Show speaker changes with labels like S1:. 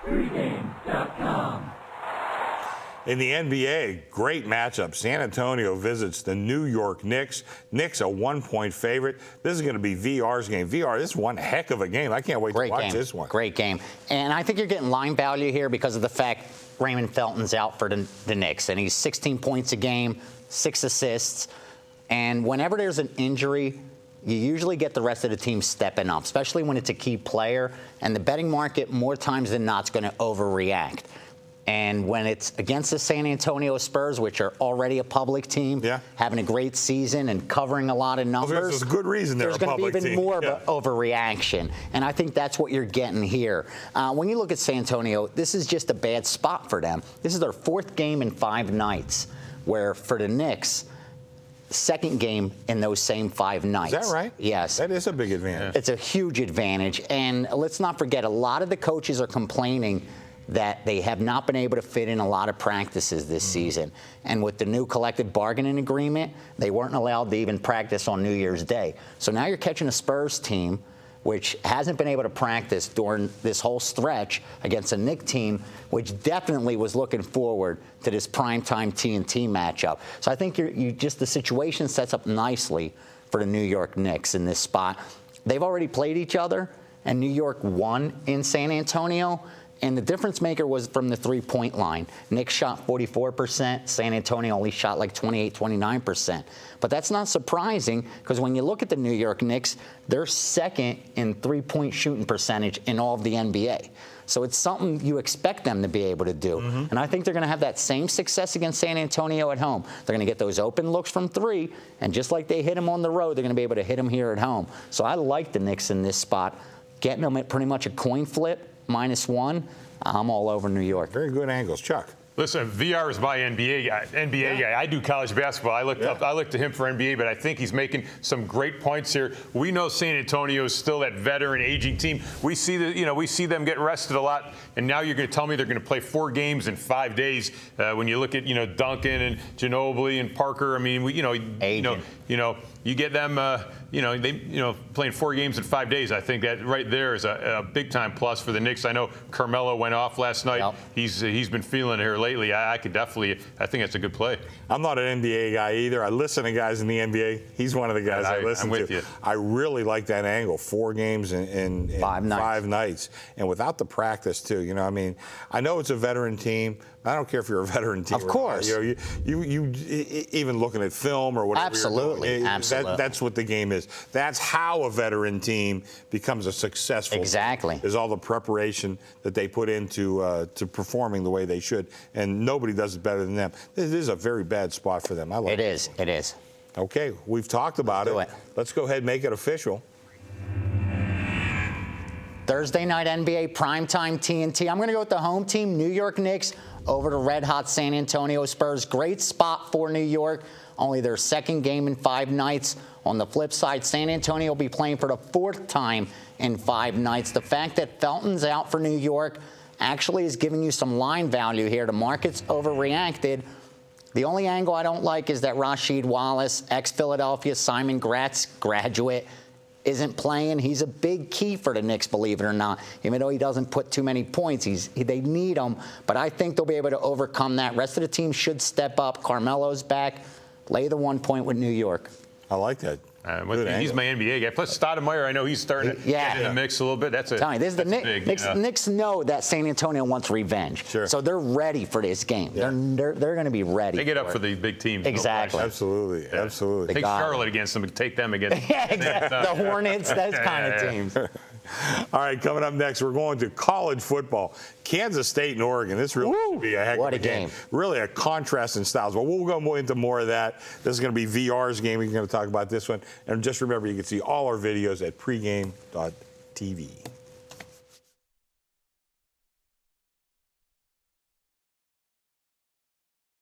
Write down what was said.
S1: Pregame.com.
S2: In the NBA, great matchup. San Antonio visits the New York Knicks. Knicks a 1-point favorite. This is going to be VR's game. VR, this is one heck of a game. I can't wait to watch this one.
S3: Great game. And I think you're getting line value here because of the fact Raymond Felton's out for the Knicks. And he's 16 points a game, 6 assists. And whenever there's an injury, you usually get the rest of the team stepping up, especially when it's a key player. And the betting market, more times than not, is going to overreact. And when it's against the San Antonio Spurs, which are already a public team, having a great season and covering a lot of numbers,
S2: there's a good reason they're a public team.
S3: There's going to be even more of an overreaction. And I think that's what you're getting here. When you look at San Antonio, this is just a bad spot for them. This is their 4th game in 5 nights, where for the Knicks, second game in those same 5 nights.
S2: Is that right?
S3: Yes.
S2: That is a big advantage.
S3: It's a huge advantage. And let's not forget, a lot of the coaches are complaining that they have not been able to fit in a lot of practices this season. And with the new collective bargaining agreement, they weren't allowed to even practice on New Year's Day. So now you're catching a Spurs team which hasn't been able to practice during this whole stretch against a Knicks team, which definitely was looking forward to this primetime TNT matchup. So I think the situation sets up nicely for the New York Knicks in this spot. They've already played each other, and New York won in San Antonio. And the difference maker was from the three-point line. Knicks shot 44%. San Antonio only shot like 28, 29%. But that's not surprising because when you look at the New York Knicks, they're second in three-point shooting percentage in all of the NBA. So it's something you expect them to be able to do. And I think they're going to have that same success against San Antonio at home. They're going to get those open looks from 3, and just like they hit them on the road, they're going to be able to hit them here at home. So I like the Knicks in this spot. Getting them at pretty much a coin flip, -1. I'm all over New York.
S2: Very good angles. Chuck.
S4: Listen, VR is my NBA guy. I do college basketball. I look to him for NBA, but I think he's making some great points here. We know San Antonio is still that veteran, aging team. We see them get rested a lot, and now you're going to tell me they're going to play 4 games in 5 days. When you look at Duncan and Ginobili and Parker, I mean, you get them, playing 4 games in 5 days. I think that right there is a big time plus for the Knicks. I know Carmelo went off last night. Yep. He's been feeling it here lately. I think that's a good play.
S2: I'm not an NBA guy either. I listen to guys in the NBA. He's one of the guys I listen to. I'm with you. I really like that angle. 4 games in 5 nights. And without the practice too. I know it's a veteran team. I don't care if you're a veteran team.
S3: Of course.
S2: You even looking at film or whatever.
S3: Absolutely. Absolutely.
S2: That's what the game is. That's how a veteran team becomes a successful team. Is all the preparation that they put into to performing the way they should. And nobody does it better than them. This is a very bad spot for them. I like it.
S3: It is.
S2: Okay, we've talked about it. Let's go ahead and make it official.
S3: Thursday night NBA primetime TNT. I'm going to go with the home team, New York Knicks, over to red-hot San Antonio Spurs. Great spot for New York. Only their second game in 5 nights. On the flip side, San Antonio will be playing for the 4th time in 5 nights. The fact that Felton's out for New York actually is giving you some line value here. The market's overreacted. The only angle I don't like is that Rasheed Wallace, ex-Philadelphia Simon Gratz graduate, isn't playing. He's a big key for the Knicks, believe it or not. Even though he doesn't put too many points, they need him. But I think they'll be able to overcome that. Rest of the team should step up. Carmelo's back. Lay the 1 point with New York.
S2: I like that.
S4: He's my NBA guy. Plus Stoudemire, I know he's starting to get in the mix a little bit. This is the
S3: Knicks know that San Antonio wants revenge.
S2: Sure.
S3: So they're ready for this game. Yeah. They're going to be ready.
S4: They get up for the big teams.
S3: Exactly.
S4: No
S2: absolutely. Yeah. Absolutely.
S4: Take Charlotte against them and take them against
S3: yeah, exactly. The Hornets, those kind of teams.
S2: All right, coming up next, we're going to college football. Kansas State and Oregon. This really should be a heck of a game. Really a contrast in styles. But we'll go into more of that. This is going to be VR's game. We're going to talk about this one. And just remember, you can see all our videos at pregame.tv.